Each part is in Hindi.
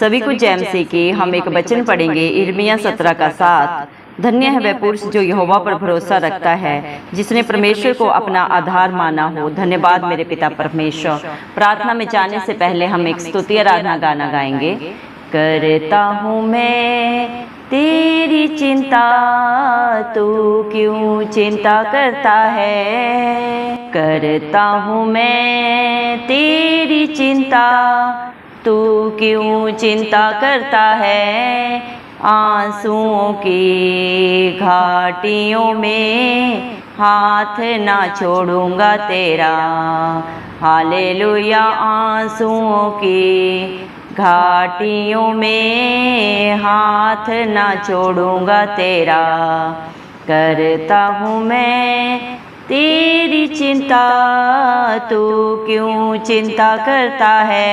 सभी को जय मसीह की। हम एक वचन पढ़ेंगे यिर्मयाह 17 का 7। धन्य है वह पुरुष जो यहोवा पर भरोसा रखता है, जिसने परमेश्वर को अपना आधार माना हो। धन्यवाद मेरे पिता परमेश्वर। प्रार्थना में जाने से पहले हम एक स्तुति आराधना गाना गाएंगे। करता हूँ मैं तेरी चिंता, तू क्यों चिंता करता है। करता हूँ मैं तेरी चिंता, तू क्यों चिंता करता है। आंसुओं की घाटियों में हाथ ना छोड़ूंगा तेरा। हालेलुया। आंसुओं की घाटियों में हाथ ना छोड़ूंगा तेरा। करता हूँ मैं तेरी चिंता, तू क्यों चिंता करता है।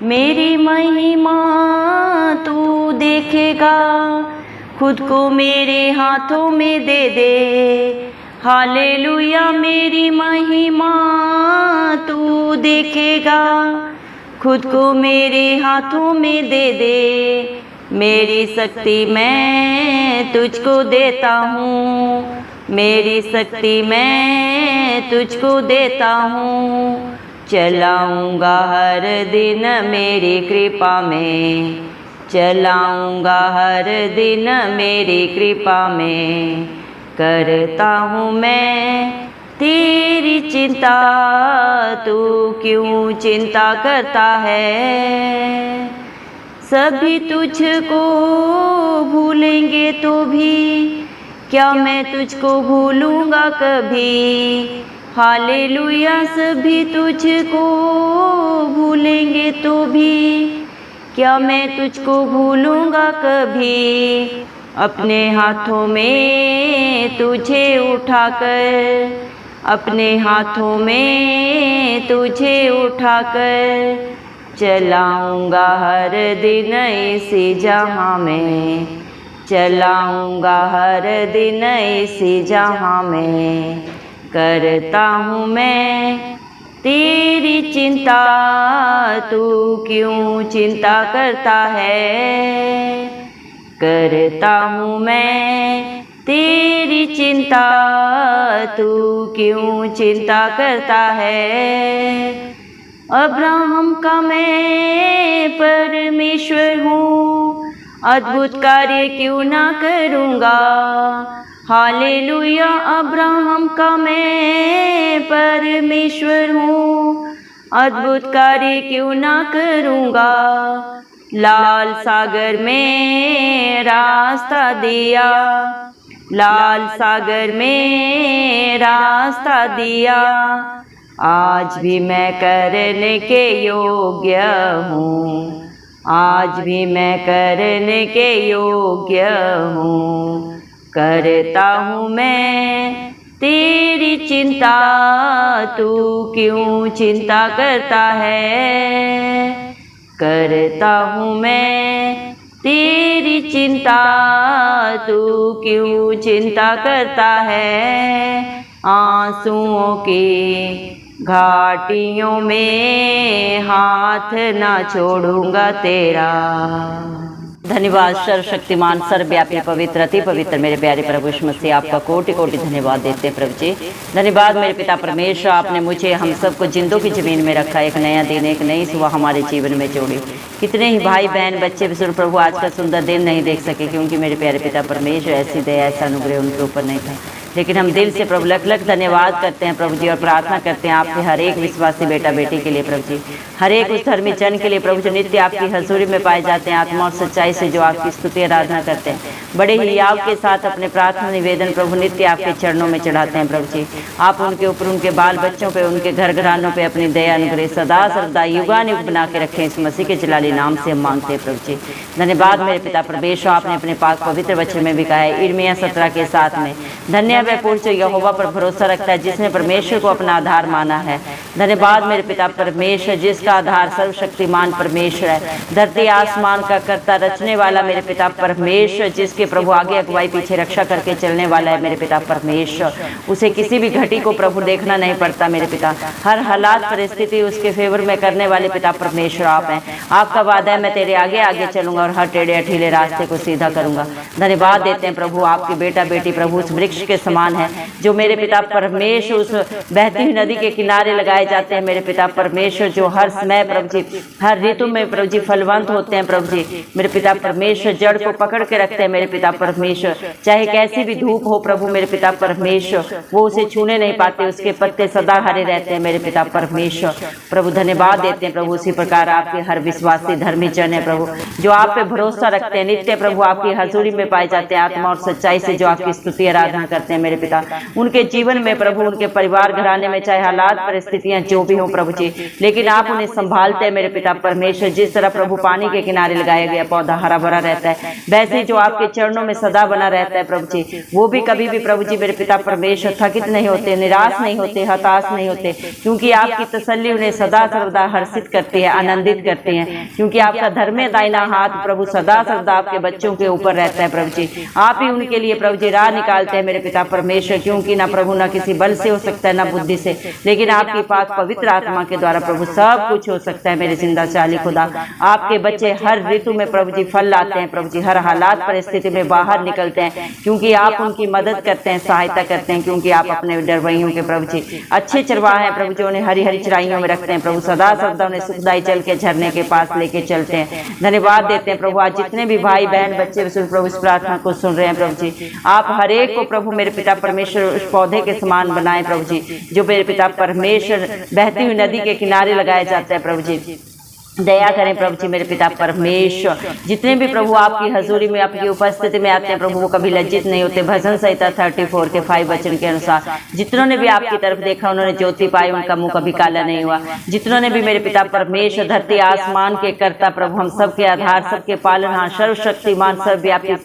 मेरी महिमा तू देखेगा, खुद को मेरे हाथों में दे दे। हालेलुया। मेरी महिमा तू देखेगा, खुद को मेरे हाथों में दे दे। मेरी शक्ति मैं तुझको देता हूँ, मेरी शक्ति मैं तुझको देता हूँ। चलाऊँगा हर दिन मेरी कृपा में, चलाऊँगा हर दिन मेरी कृपा में। करता हूँ मैं तेरी चिंता, तू क्यों चिंता करता है। सभी तुझको भूलेंगे तो भी क्या मैं तुझको भूलूंगा कभी। हालेलुया। सभी तुझको भूलेंगे तो भी क्या मैं तुझको भूलूंगा कभी। अपने हाथों में तुझे उठाकर, अपने हाथों में तुझे उठाकर चलाऊंगा हर दिन इसी जहां में, चलाऊंगा हर दिन इसी जहां में। करता हूँ मैं तेरी चिंता, तू क्यों चिंता करता है। करता हूँ मैं तेरी चिंता, तू क्यों चिंता करता है। अब्राहम का मैं परमेश्वर हूँ, अद्भुत कार्य क्यों ना करूँगा। हालेलुया। अब्राहम का मैं परमेश्वर हूँ, अद्भुत कार्य क्यों ना करूँगा। लाल सागर में रास्ता दिया, लाल सागर में रास्ता दिया। आज भी मैं करने के योग्य हूँ, आज भी मैं करने के योग्य हूँ। करता हूँ मैं तेरी चिंता, तू क्यों चिंता करता है। करता हूँ मैं तेरी चिंता, तू क्यों चिंता करता है। आंसुओं की घाटियों में हाथ ना छोड़ूंगा तेरा। धन्यवाद सर्वशक्तिमान सर्वव्यापी पवित्र अति पवित्र मेरे प्यारे प्रभु यीशु मसीह, आपका कोटि कोटि धन्यवाद देते हैं प्रभु जी। धन्यवाद मेरे पिता परमेश्वर, आपने मुझे हम सबको जिंदों की ज़मीन में रखा, एक नया दिन एक नई सुबह हमारे जीवन में जोड़ी। कितने ही भाई बहन बच्चे विष्णु प्रभु आज का सुंदर दिन नहीं देख सके, क्योंकि मेरे प्यारे पिता परमेश्वर ऐसी दया ऐसा अनुग्रह उनके ऊपर नहीं था। लेकिन हम दिल से प्रभु लख लख धन्यवाद करते हैं प्रभु जी, और प्रार्थना करते हैं आपके हर एक विश्वासी बेटा बेटी के लिए प्रभु जी, हर एक उस धर्मी जन के लिए प्रभु जो नित्य आपकी हजूरी में पाए जाते हैं, आत्मा और सच्चाई से जो आपकी स्तुति आराधना करते हैं, बड़े ही याव के साथ अपने प्रार्थना निवेदन प्रभु नित्य आपके चरणों में चढ़ाते हैं प्रभु जी। आप उनके ऊपर, उनके बाल बच्चों पे, उनके घर घरानों पे अपनी दया अनुग्रह सदा सर्वदा युगानुग बना के रखें। इस मसीह के जलाली नाम से हम मांगते हैं प्रभु जी। धन्यवाद मेरे पिता परमेश्वर, आपने अपने पाक पवित्र वचन में भी कहा है यिर्मयाह 17 के 7 में, धन्य है वह पुरुष जो यहोवा पर भरोसा रखता है, जिसने परमेश्वर को अपना आधार माना है। धन्यवाद मेरे पिता परमेश्वर, जिसका आधार सर्वशक्तिमान परमेश्वर है, धरती आसमान का कर्ता रचने वाला मेरे पिता परमेश्वर, जिसके प्रभु आगे अगुवाई पीछे रक्षा करके चलने वाला है मेरे पिता परमेश्वर। उसे किसी भी घटी को प्रभु देखना नहीं पड़ता मेरे पिता, हर हालात परिस्थिति उसके फेवर में करने वाले पिता परमेश्वर आप हैं। आपका वादा है मैं तेरे आगे आगे चलूंगा और हर टेढ़े अठीले रास्ते को सीधा करूंगा। धन्यवाद देते हैं प्रभु, आपके बेटा बेटी प्रभु उस वृक्ष के समान है जो मेरे पिता परमेश्वर उस बहती हुई नदी के किनारे लगाए जाते हैं मेरे पिता परमेश्वर, जो हर समय प्रभु जी हर ऋतु में प्रभु जी फलवंत होते हैं प्रभु जी मेरे पिता परमेश्वर, जड़ को पकड़ के रखते हैं मेरे पिता परमेश्वर। चाहे कैसी भी धूप हो प्रभु मेरे पिता परमेश्वर, वो उसे छूने नहीं पाते, उसके पत्ते सदा हरे रहते हैं मेरे पिता परमेश्वर। प्रभु धन्यवाद देते हैं प्रभु, उसी प्रकार आपके हर विश्वासी धर्मी जन है प्रभु जो आप पे भरोसा रखते हैं, नित्य प्रभु आपकी हजूरी में पाए जाते हैं, आत्मा और सच्चाई से जो आपकी स्तुति आराधना करते हैं मेरे पिता। उनके जीवन में प्रभु उनके परिवार घराने में चाहे हालात परिस्थितियां जो भी हो प्रभु जी, लेकिन आप उन्हें संभालते हैं मेरे पिता परमेश्वर। जिस तरह प्रभु पानी के किनारे लगाया गया पौधा हरा भरा रहता है, वैसे जो आपके चरणों में सदा बना रहता है प्रभु जी, वो भी कभी भी प्रभु जी मेरे पिता परमेश्वर थकित नहीं होते, निराश नहीं होते, हताश नहीं होते, क्योंकि आपकी तसल्ली उन्हें सदा सर्वदा हर्षित करती है, आनंदित करती है, क्योंकि आपका धर्मे दाहिना हाथ प्रभु सदा सर्वदा आपके बच्चों के ऊपर रहता है प्रभु जी। आप ही उनके लिए प्रभु जी राह निकालते हैं मेरे पिता परमेश्वर, क्योंकि ना प्रभु ना किसी बल से हो सकता है ना बुद्धि से, लेकिन आपकी पाक पवित्र आत्मा के द्वारा प्रभु सब कुछ हो सकता है मेरे जिंदा चाली खुदा। आपके बच्चे हर ऋतु में प्रभु जी फल लाते हैं प्रभु जी, हर हालात परिस्थिति में बाहर निकलते हैं, क्योंकि आप उनकी मदद करते हैं, सहायता करते हैं, क्योंकि आप अपने डरवैयों के प्रभु जी अच्छे चरवाह हैं प्रभु जी, उन्हें हरी हरी चराइयों में रखते हैं प्रभु, सदा सर्वदा उन्हें सुखदाई चल के झरने के पास लेके चलते हैं। धन्यवाद देते हैं प्रभु, आज जितने भी भाई बहन बच्चे प्रभु इस प्रार्थना को सुन रहे हैं प्रभु जी, आप हर एक को प्रभु मेरे पिता परमेश्वर उस पौधे के समान बनाए प्रभु जी, जो मेरे पिता परमेश्वर बहती हुई नदी के किनारे लगाया जाता है प्रभु जी। दया करें प्रभु जी मेरे पिता परमेश्वर, जितने भी प्रभु आपकी हजूरी में आपकी उपस्थिति में आते हैं प्रभु वो कभी लज्जित नहीं होते। भजन संहिता 34 के 5 वचन के अनुसार जितनों ने भी आपकी तरफ देखा उन्होंने ज्योति पाई, उनका मुंह कभी काला नहीं हुआ। जितनों ने भी मेरे पिता परमेश्वर धरती आसमान के कर्ता प्रभु हम सबके आधार सबके पालनहार सर्वशक्तिमान सर्वव्यापी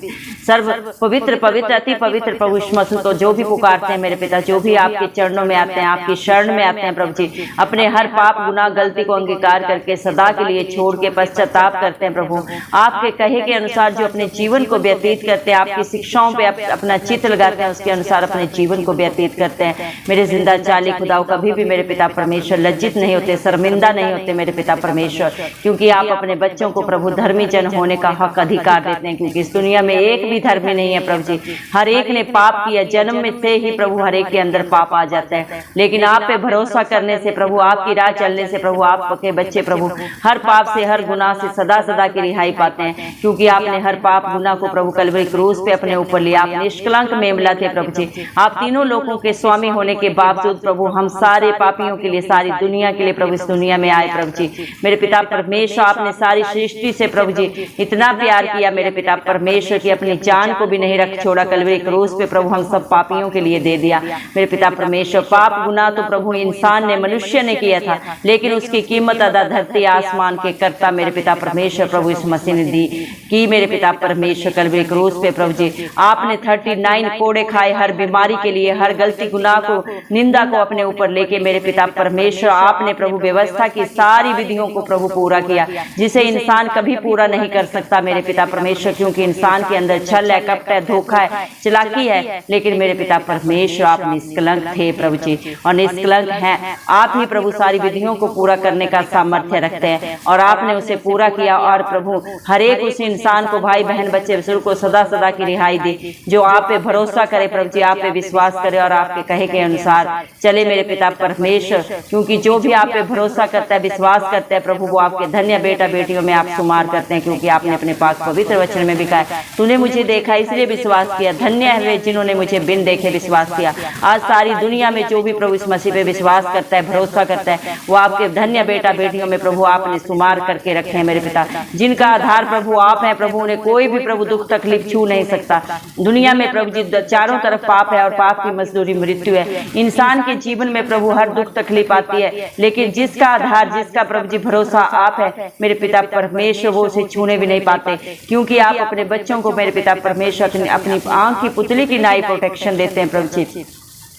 सर्व पवित्र पवित्र अति पवित्र प्रभु मसीह को जो भी पुकारते हैं मेरे पिता, जो भी आपके चरणों में आते हैं, आपकी शरण में आते हैं प्रभु जी, अपने हर पाप गुनाह गलती को अंगीकार करके सदा के लिए छोड़ के पश्चाताप करते हैं प्रभु, आपके कहे के अनुसार जो अपने जीवन को व्यतीत करते हैं, आपकी शिक्षाओं पे अपना चित्त लगाते हैं, उसके अनुसार अपने जीवन को व्यतीत करते हैं। मेरे जिंदा चाली खुदाओ कभी भी मेरे पिता परमेश्वर लज्जित नहीं होते, शर्मिंदा नहीं होते मेरे पिता परमेश्वर, क्योंकि आप अपने बच्चों को प्रभु धर्मी जन होने का हक अधिकार देते हैं, क्योंकि इस दुनिया में एक भी धर्मी नहीं है प्रभु जी, हर एक ने पाप किया, जन्म में से ही प्रभु हर एक के अंदर पाप आ जाता है, लेकिन आप पे भरोसा करने से प्रभु, आपकी राह चलने से प्रभु, आपके बच्चे प्रभु हर पाप से हर गुनाह से सदा सदा की रिहाई पाते हैं, क्योंकि आपने हर पाप गुनाह को प्रभु कलवरी क्रूस पे अपने ऊपर लिया। आप निष्कलंक मेमला थे प्रभु जी, आप तीनों लोगों के स्वामी होने के बावजूद प्रभु हम सारे पापियों के लिए, सारी दुनिया के लिए प्रभु इस दुनिया में आए प्रभु जी। मेरे पिता परमेश्वर आपने सारी सृष्टि से प्रभु जी इतना प्यार किया मेरे पिता परमेश्वर की अपनी जान को भी नहीं रख छोड़ा, कलवरी क्रूस पे प्रभु हम सब पापियों के लिए दे दिया मेरे पिता परमेश्वर। पाप गुनाह तो प्रभु इंसान ने मनुष्य ने किया था, लेकिन उसकी कीमत अदा धरती आसमान के करता मेरे पिता परमेश्वर प्रभु इस मसीह ने दी कि मेरे पिता परमेश्वर कलवरी क्रूस पे प्रभु जी आपने 39 कोड़े खाए हर बीमारी के लिए, हर गलती गुनाह को निंदा को अपने ऊपर लेके मेरे पिता परमेश्वर आपने प्रभु व्यवस्था की सारी विधियों को प्रभु पूरा किया, जिसे इंसान कभी पूरा नहीं कर सकता मेरे पिता परमेश्वर, क्योंकि इंसान के अंदर छल है, कपट है, धोखा है, चालाकी है, लेकिन मेरे पिता परमेश्वर आप निष्कलंक थे प्रभु जी और निष्कलंक हैं। आप ही प्रभु सारी विधियों को पूरा करने का सामर्थ्य रखते हैं और आपने उसे पूरा किया, और प्रभु हर एक उस इंसान को, भाई बहन बच्चे बुजुर्ग को सदा सदा की रिहाई दी जो आप पे भरोसा करे प्रभु जी, आप पे विश्वास करे और आपके कहे के अनुसार चले मेरे पिता परमेश्वर, क्योंकि जो भी आप पे भरोसा करता है, विश्वास करता है प्रभु, वो आपके धन्य बेटा बेटियों में आप शुमार करते हैं, क्योंकि आपने अपने पास पवित्र वचन में भी कहा है, तूने मुझे देखा इसलिए विश्वास किया, धन्य है वे जिन्होंने मुझे बिन देखे विश्वास किया। आज सारी दुनिया में जो भी प्रभु इस मसीह पे विश्वास करता है, भरोसा करता है, वो आपके धन्य बेटा बेटियों में प्रभु आपने शुमार करके रखे हैं मेरे पिता, जिनका आधार प्रभु आप हैं प्रभु, उन्हें कोई भी प्रभु दुख तकलीफ छू नहीं सकता। दुनिया में प्रभु जी चारों तरफ पाप है और पाप की मजदूरी मृत्यु है। इंसान के जीवन में प्रभु हर दुख तकलीफ आती है, लेकिन जिसका आधार, जिसका प्रभु जी भरोसा आप है मेरे पिता परमेश्वर, वो उसे छूने भी नहीं पाते, क्योंकि आप अपने बच्चों को मेरे पिता पिता परमेश्वर अपनी आंख की पुतली की नाई प्रोटेक्शन देते हैं प्रभु जी।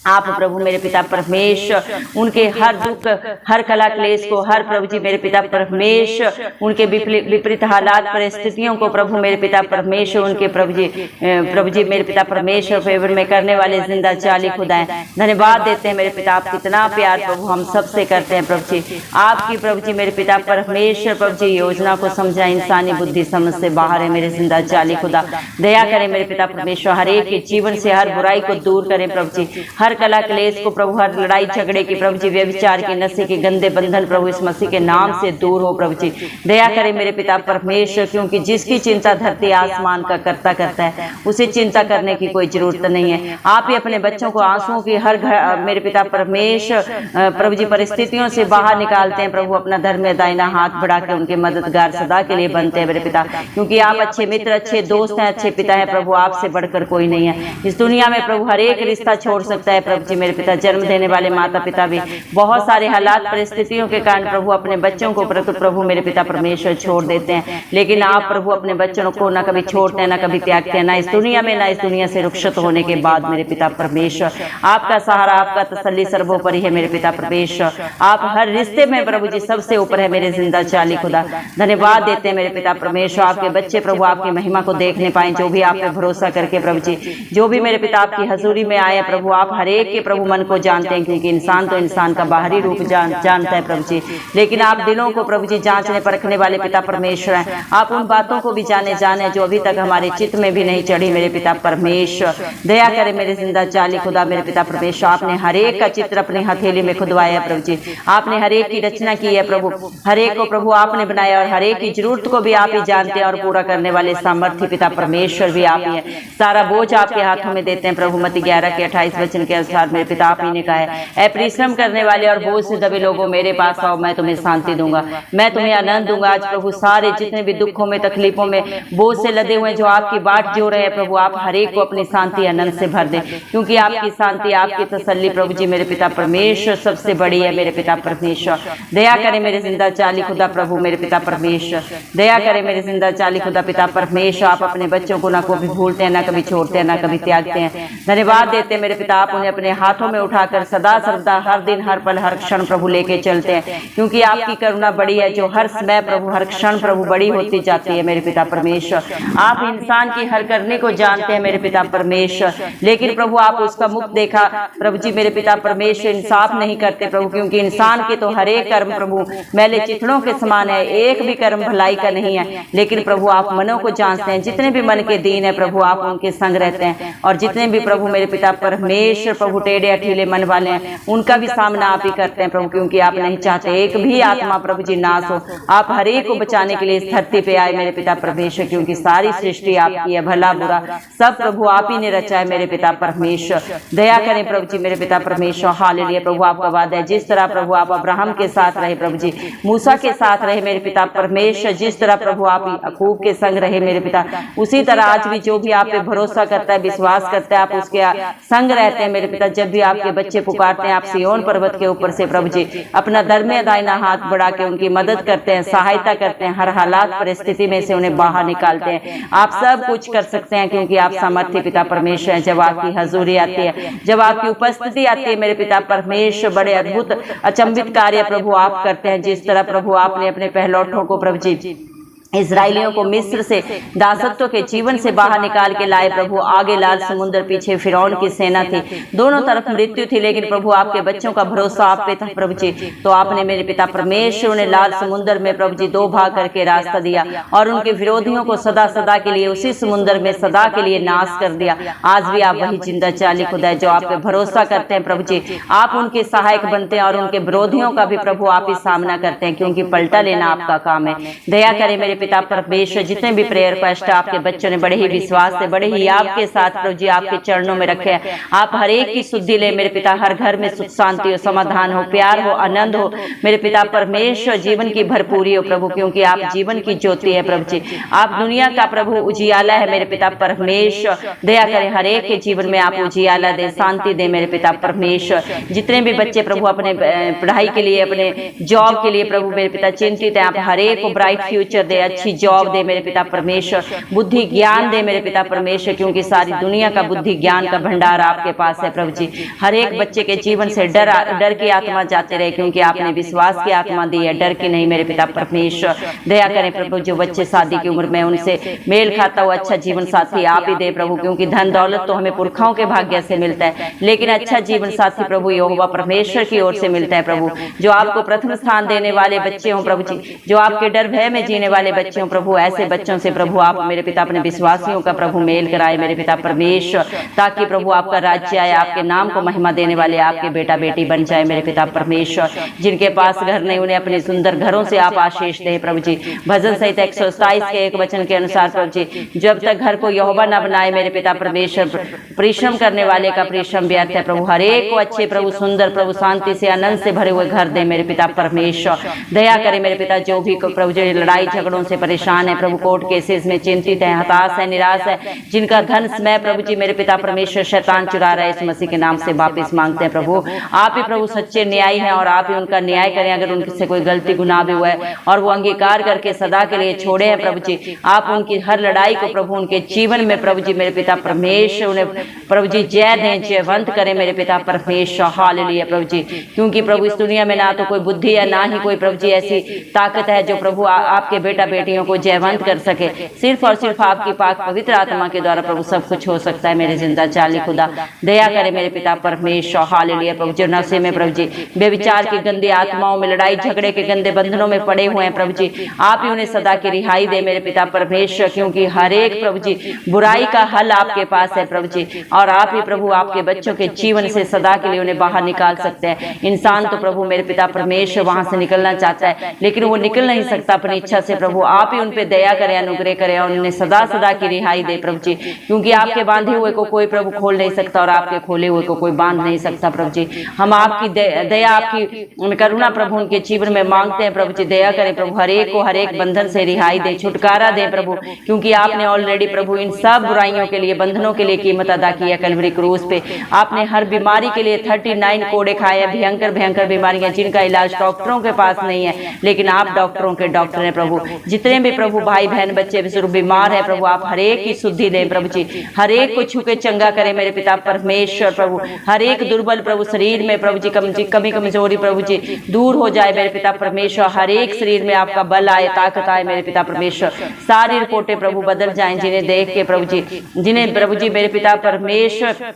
आप प्रभु मेरे पिता परमेश्वर उनके हर दुख, हर कला क्लेश को, हर प्रभु जी मेरे पिता परमेश्वर उनके विपरीत हालात परिस्थितियों को प्रभु मेरे पिता परमेश्वर उनके प्रभु जी मेरे पिता परमेश्वर फेवर में करने वाले जिंदा जाली खुदाएं धन्यवाद देते हैं मेरे पिता। आप कितना प्यार प्रभु हम सबसे करते हैं प्रभु जी। आपकी प्रभु जी मेरे पिता परमेश्वर प्रभु जी योजना को समझा इंसानी बुद्धि समझ से बाहर है मेरे जिंदा जाली खुदा। दया करें मेरे पिता परमेश्वर, हर एक के जीवन से हर बुराई को दूर करें प्रभु जी, हर कला क्लेश को प्रभु, हर लड़ाई झगड़े की प्रभु जी, व्यभिचार के नशे के गंदे बंधन प्रभु इस मसीह के नाम से दूर हो प्रभु जी। दया करें मेरे पिता परमेश्वर, क्योंकि जिसकी चिंता धरती आसमान का करता है उसे चिंता करने की कोई जरूरत नहीं है। आप ही अपने बच्चों को आंसुओं की हर मेरे पिता परमेश्वर प्रभु जी परिस्थितियों से बाहर निकालते हैं प्रभु। अपना धर्म दाहिना हाथ बढ़ा के उनके मददगार सदा के लिए बनते हैं मेरे पिता, क्योंकि आप अच्छे मित्र, अच्छे दोस्त हैं, अच्छे पिता है प्रभु। आपसे बढ़कर कोई नहीं है इस दुनिया में प्रभु। हर एक रिश्ता छोड़ सकता है प्रभु जी मेरे पिता। जन्म देने वाले माता पिता भी बहुत सारे हालात परिस्थितियों के कारण प्रभु अपने बच्चों को प्रभु मेरे पिता परमेश्वर छोड़ देते हैं, लेकिन आप प्रभु अपने बच्चों को ना कभी छोड़ते हैं ना कभी त्यागते हैं, ना इस दुनिया में ना इस दुनिया से रुखसत होने के बाद मेरे पिता परमेश्वर। आपका सहारा, आपका तसल्ली सर्वोपरि है मेरे पिता परमेश्वर। आप हर रिश्ते में प्रभु जी सबसे ऊपर है मेरे जिंदा चाली खुदा। धन्यवाद देते हैं मेरे पिता परमेश्वर। आपके बच्चे प्रभु आपकी महिमा को देखने पाए, जो भी आप पे भरोसा करके प्रभु जी, जो भी मेरे पिता आपकी हजूरी में आए प्रभु, आप हर एक के प्रभु मन को जानते हैं, क्योंकि इंसान तो इंसान का बाहरी रूप जानता है प्रभु जी, लेकिन आप दिलों को प्रभु जी जांचने परखने वाले पिता परमेश्वर हैं। आप उन बातों को भी जाने जो अभी तक हमारे चित्त में भी नहीं चढ़ी मेरे पिता परमेश्वर। दया करें मेरे जिंदा चाली खुदा मेरे पिता परमेश्वर। आपने हर एक का चित्र अपनी हथेली में खुदवाया है प्रभु जी। आपने हर एक की रचना की है प्रभु, हर एक को प्रभु आपने बनाया, और हर एक की जरूरत को भी आप ही जानते हैं, और पूरा करने वाले सामर्थ्य पिता परमेश्वर भी आप ही है। सारा बोझ आपके हाथों में देते हैं प्रभु। मत्ती 11 के 28 वचन के अनुसार मेरे पिता आप ही ने कहा है, ऐ परिश्रम करने वाले और बोझ से दबे लोगों मेरे पास आओ, मैं तुम्हें शांति दूंगा, मैं तुम्हें आनंद दूंगा। आज प्रभु सारे जितने भी दुखों में, तकलीफों में, बोझ से लदे हुए जो आपकी बाट जो रहे हैं प्रभु, आप हर एक को अपनी शांति आनंद से भर दे, क्योंकि आपकी शांति, आपकी तसल्ली प्रभु जी मेरे पिता परमेश्वर सबसे बड़ी है मेरे पिता परमेश्वर। दया करें मेरे जिंदा चाली खुदा प्रभु मेरे पिता परमेश्वर। दया करें मेरे जिंदा चाली खुदा पिता परमेश्वर। आप अपने बच्चों को ना कभी भूलते हैं, ना कभी छोड़ते हैं, ना कभी त्यागते हैं। धन्यवाद देते हैं मेरे पिता। आप उन्हें अपने हाथों में उठाकर सदा सर्वदा, हर दिन, हर पल, हर क्षण प्रभु लेके चलते हैं, क्योंकि आपकी करुणा बड़ी है, जो हर समय प्रभु, हर क्षण प्रभु बड़ी होती जाती है मेरे पिता परमेश्वर। आप इंसान की हर करने को जानते हैं मेरे पिता परमेश्वर, लेकिन प्रभु आप उसका मुख देखा प्रभु जी मेरे पिता परमेश्वर इंसाफ नहीं करते प्रभु, क्योंकि इंसान के तो हर एक कर्म प्रभु मैले चिथड़ों के समान है, एक भी कर्म भलाई का नहीं है, लेकिन प्रभु आप मनों को जानते हैं। जितने भी मन के दीन है प्रभु आप उनके संग रहते हैं, और जितने भी प्रभु मेरे पिता परमेश्वर प्रभु टेढ़े अठीले मन वाले हैं उनका भी सामना आप ही करते हैं प्रभु, क्योंकि आप नहीं चाहते एक भी आत्मा प्रभु जी नाश हो। आप हर एक को बचाने के लिए इस धरती पे आए मेरे पिता परमेश्वर, क्योंकि सारी सृष्टि आपकी है, भला बुरा सब प्रभु आप ही ने रचा है मेरे पिता परमेश्वर। दया करें प्रभु जी मेरे पिता परमेश्वर। हालेलुया प्रभु आपका वादा है, जिस तरह प्रभु आप अब्राहम के साथ रहे प्रभु जी, मूसा के साथ रहे मेरे पिता परमेश्वर, जिस तरह प्रभु आप याकूब के संग रहे मेरे पिता, उसी तरह आज भी जो भी आप पे भरोसा करता है, विश्वास करता है, आप उसके संग रहते हैं मेरे पिता। जब भी आपके बच्चे पुकारते हैं, आप सिय्योन पर्वत के ऊपर से प्रभु जी अपना दरमिया दाहिना हाथ बढ़ा के उनकी मदद करते हैं, सहायता करते हैं, हर हालात परिस्थिति में से उन्हें बाहर निकालते हैं। आप सब कुछ कर सकते हैं, क्योंकि आप सामर्थ्य पिता परमेश्वर हैं। जब आपकी हजूरी आती है, जब आपकी उपस्थिति आती है मेरे पिता परमेश्वर, बड़े अद्भुत अचंभित कार्य प्रभु आप करते हैं। जिस तरह प्रभु आपने अपने पहलौठों को प्रभु जी इजराइलियों को मिस्र से दासत्व के जीवन से बाहर निकाल के लाए प्रभु। आगे लाल समुद्र, पीछे फिरौन की सेना थी, दोनों तरफ मृत्यु थी, लेकिन प्रभु आपके बच्चों का भरोसा आप पे था प्रभु जी। तो आपने मेरे पिता परमेश्वर ने लाल समुद्र में प्रभु जी 2 भाग करके रास्ता दिया, और उनके विरोधियों को सदा सदा के लिए उसी समुद्र में सदा के लिए नाश कर दिया। आज भी आप वही जिंदा चाली खुदा है, जो आप पे भरोसा करते हैं प्रभु जी, आप उनके सहायक बनते हैं, और उनके विरोधियों का भी प्रभु आप ही सामना करते हैं, क्योंकि पलटा लेना आपका काम है। दया करें मेरे पिता परमेश्वर। जितने भी प्रेयर रिक्वेस्ट आपके बच्चों ने बड़े ही विश्वास से, बड़े ही आपके साथ प्रभु जी आपके चरणों में रखे हैं, आप हर एक की शुद्धि ले मेरे पिता। हर घर में सुख शांति हो, समाधान हो, प्यार हो, आनंद हो मेरे पिता परमेश्वर। जीवन की भरपूरी हो प्रभु, क्योंकि आप जीवन की ज्योति है प्रभु जी। आप दुनिया का प्रभु उजियाला है मेरे पिता परमेश्वर। दया करें हर एक के जीवन में आप उजियाला दे, शांति दे मेरे पिता परमेश्वर। जितने भी बच्चे प्रभु अपने पढ़ाई के लिए, अपने जॉब के लिए प्रभु मेरे पिता चिंतित है, आप हर एक को ब्राइट फ्यूचर दे, अच्छी जॉब दे मेरे पिता परमेश्वर, बुद्धि ज्ञान दे मेरे पिता परमेश्वर, क्योंकि सारी दुनिया का बुद्धि ज्ञान का भंडार आपके पास है प्रभु जी। हर एक बच्चे के जीवन से डर की आत्मा जाते रहे, क्योंकि आपने विश्वास की आत्मा दी है, डर की नहीं मेरे पिता परमेश्वर। दया करें प्रभु, जो बच्चे शादी की उम्र में उनसे मेल खाता हुआ अच्छा जीवन साथी आप ही दे प्रभु, क्योंकि धन दौलत तो हमें पुरखाओं के भाग्य से मिलता है, लेकिन अच्छा जीवन साथी प्रभु यहोवा परमेश्वर की ओर से मिलता है प्रभु। जो आपको प्रथम स्थान देने वाले बच्चे हों प्रभु जी, जो आपके डर भय में जीने वाले बच्चे हों प्रभु, ऐसे बच्चों से प्रभु आप मेरे पिता अपने विश्वासियों का प्रभु मेल कराए मेरे पिता परमेश्वर, ताकि प्रभु आपका राज्य आए, आपके नाम को महिमा देने वाले आपके बेटा बेटी बन जाए मेरे पिता परमेश्वर। जिनके पास घर नहीं उन्हें अपने सुंदर घरों से आप आशीष दे प्रभु जी। भजन संहिता 127 के 1 वचन के अनुसार प्रभु जी, जब तक घर को यहोवा न बनाए मेरे पिता परमेश्वर, परिश्रम करने वाले का परिश्रम व्यर्थ है प्रभु। हर एक को अच्छे प्रभु सुंदर प्रभु शांति से आनंद से भरे हुए घर दे मेरे पिता परमेश्वर। दया करे मेरे पिता, जो भी प्रभु जो लड़ाई झगड़ों से परेशान है प्रभु, कोर्ट केसेस में चिंतित है, हताश है, निराश है, जिनका धन समय प्रभु जी मेरे पिता परमेश्वर शैतान चुरा रहा है, इस मसीह के नाम से वापस मांगते हैं प्रभु। आप ही प्रभु सच्चे न्यायी हैं और आप ही उनका न्याय करें। अगर उनसे कोई गलती गुनाह भी हुआ है और वो अंगीकार करके सदा के लिए छोड़े हैं प्रभु जी, आप उनकी हर लड़ाई को प्रभु उनके जीवन में प्रभु जी मेरे पिता परमेश्वर उन्हें प्रभु जी जय दें, जयवंत करें मेरे पिता परमेश्वर। हालेलुया प्रभु जी, क्योंकि प्रभु इस दुनिया में ना तो कोई बुद्धि है, ना ही कोई प्रभु जी ऐसी ताकत है जो प्रभु आपके बेटा बेटियों को जयवंत कर सके। सिर्फ और सिर्फ आपकी पाक पवित्र आत्मा के द्वारा प्रभु सब कुछ हो सकता है मेरे जिंदा जाली खुदा। दया करे मेरे पिता परमेश्वर। हालेलुया प्रभु, जो नशे में प्रभु जी बेविचार की गंदी आत्माओं में, लड़ाई झगड़े के गंदे बंधनों में पड़े हुए हैं प्रभु जी, आप ही उन्हें सदा की रिहाई दे मेरे पिता परमेश्वर, क्योंकि हर एक प्रभु जी बुराई का हल आपके पास है प्रभु जी, और आप ही प्रभु आपके बच्चों के जीवन से सदा के लिए उन्हें बाहर निकाल सकते हैं। इंसान तो प्रभु मेरे पिता परमेश्वर वहां से निकलना चाहता है, लेकिन वो निकल नहीं सकता अपनी इच्छा से प्रभु। आप ही उन पे दया करें, अनुग्रह करें और उन्हें सदा सदा की रिहाई दे प्रभु जी, क्योंकि आपके बांधे हुए को कोई प्रभु खोल नहीं सकता और आपके खोले हुए को कोई बांध नहीं सकता प्रभु जी। हम आपकी दया, आपकी करुणा प्रभु उनके जीवन में मांगते हैं प्रभु जी। दया करें प्रभु, हर एक को हर एक बंधन से रिहाई दे, छुटकारा दे प्रभु, क्योंकि आपने ऑलरेडी प्रभु इन सब बुराइयों के लिए, बंधनों के लिए कीमत अदा की है कलवरी क्रूस पे। आपने हर बीमारी के लिए 39 कोड़े खाए हैं, भयंकर भयंकर बीमारियां जिनका इलाज डॉक्टरों के पास नहीं है, लेकिन आप डॉक्टरों के डॉक्टर हैं प्रभु। जितने भी प्रभु भाई बहन बच्चे विश्व बीमार है प्रभु, आप हर एक की शुद्धि दें प्रभु जी, हर एक को छू के चंगा करें मेरे पिता परमेश्वर प्रभु। हर एक दुर्बल प्रभु शरीर में प्रभु जी कमी कमजोरी प्रभु जी दूर हो जाए मेरे पिता परमेश्वर। हर एक शरीर में आपका बल आए, ताकत आए मेरे पिता परमेश्वर। सारी रिपोर्टें प्रभु बदल जाएं, जिन्हें देख के प्रभु जी, जिन्हें प्रभु जी मेरे पिता परमेश्वर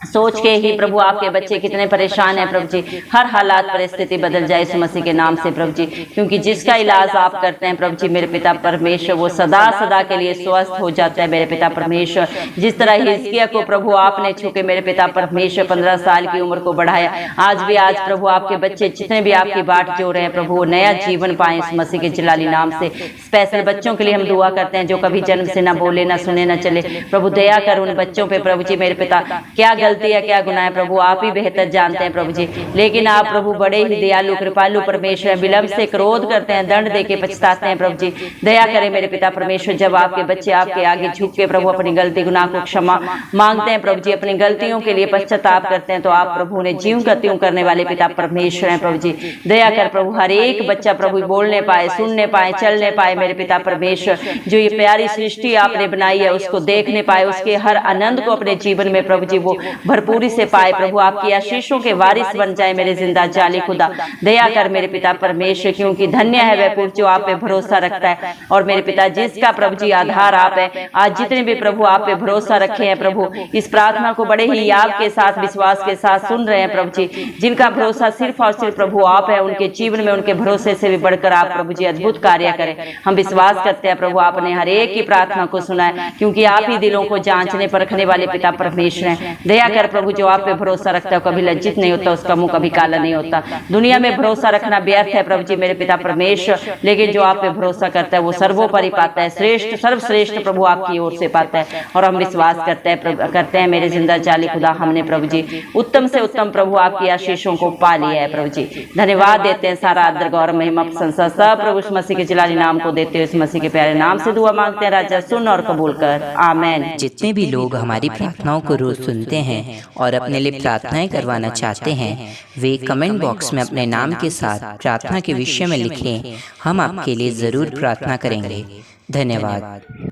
सोच के ही प्रभु आपके बच्चे कितने परेशान हैं प्रभु जी, हर हालात परिस्थिति बदल जाए इस मसीह के नाम से प्रभु जी, क्योंकि जिसका इलाज आप करते हैं प्रभु जी मेरे पिता परमेश्वर, वो सदा सदा के लिए स्वस्थ हो जाता है मेरे पिता परमेश्वर। जिस तरह हिजकिय्याह को प्रभु आपने छूके मेरे पिता परमेश्वर 15 साल की उम्र को बढ़ाया, आज भी आज प्रभु आपके बच्चे जितने भी आपकी बाट जो रहे हैं प्रभु, वो नया जीवन पाए इस मसीह के जलाली नाम से। स्पेशल बच्चों के लिए हम दुआ करते हैं जो कभी जन्म से ना बोले, ना सुने, ना चले प्रभु। दया कर उन बच्चों पे प्रभु जी मेरे पिता, क्या गलती है क्या गुनाह है प्रभु, आप ही बेहतर जानते हैं प्रभु जी, लेकिन आप प्रभु बड़े ही दयालु कृपालु परमेश्वर, विलंब से क्रोध करते हैं, दंड देके पछताते हैं प्रभु जी। दया करें मेरे पिता परमेश्वर, जब आपके बच्चे आपके आगे झुक के प्रभु अपनी गलती गुनाह को क्षमा मांगते हैं प्रभु जी, अपनी गलतियों के लिए पश्चाताप करते हैं, तो आप प्रभु उन्हें ज्यों का त्यों करने वाले पिता परमेश्वर हैं प्रभु जी। दया कर प्रभु, हर एक बच्चा प्रभु बोलने पाए, सुनने पाए, चलने पाए मेरे पिता परमेश्वर। जो ये प्यारी सृष्टि आपने बनाई है उसको देखने पाए, उसके हर आनंद को अपने जीवन में प्रभु जी वो भरपूरी से पाए प्रभु, आपकी आशीषों के वारिस बन जाए मेरे जिंदा जाली खुदा। दया कर मेरे पिता परमेश्वर, क्योंकि धन्य है वह पुरुष जो आप पे भरोसा रखता है, और मेरे पिता जिसका प्रभु जी आधार आप है। आज जितने भी प्रभु आप पे भरोसा रखे हैं प्रभु, इस प्रार्थना को बड़े ही याद के साथ, विश्वास के साथ सुन रहे हैं प्रभु जी, जिनका भरोसा सिर्फ और सिर्फ प्रभु आप है, उनके जीवन में उनके भरोसे से भी बढ़कर आप प्रभु जी अद्भुत कार्य करें। हम विश्वास करते हैं प्रभु आपने हर एक की प्रार्थना को सुना है, क्योंकि आप ही दिलों को जांचने परखने वाले पिता परमेश्वर हैं। दया कर प्रभु, जो आप पे भरोसा रखता है कभी लज्जित नहीं होता, उसका मुंह कभी काला नहीं होता। दुनिया में भरोसा रखना व्यर्थ है प्रभु जी मेरे पिता परमेश्वर, लेकिन जो आप पे भरोसा करता है वो सर्वोपरि पाता है, श्रेष्ठ सर्वश्रेष्ठ प्रभु आपकी ओर से पाता है। और हम विश्वास करते हैं मेरे जिंदा जाली खुदा, हमने प्रभु जी उत्तम से उत्तम प्रभु आपकी आशीषों को पा लिया है प्रभु जी। धन्यवाद देते हैं, सारा आदर गौरव महिमा प्रशंसा सब प्रभु इस मसीह के जलाली नाम को देते हुए इस मसीह के प्यारे नाम से दुआ मांगते हैं। राजा सुन और कबूल कर, आमेन। जितने भी लोग हमारी प्रार्थनाओं को रोज सुनते हैं हैं और अपने लिए प्रार्थनाएं करवाना चाहते हैं, वे कमेंट बॉक्स में अपने नाम के साथ प्रार्थना के विषय में लिखें। हम आपके लिए ज़रूर प्रार्थना करेंगे। धन्यवाद।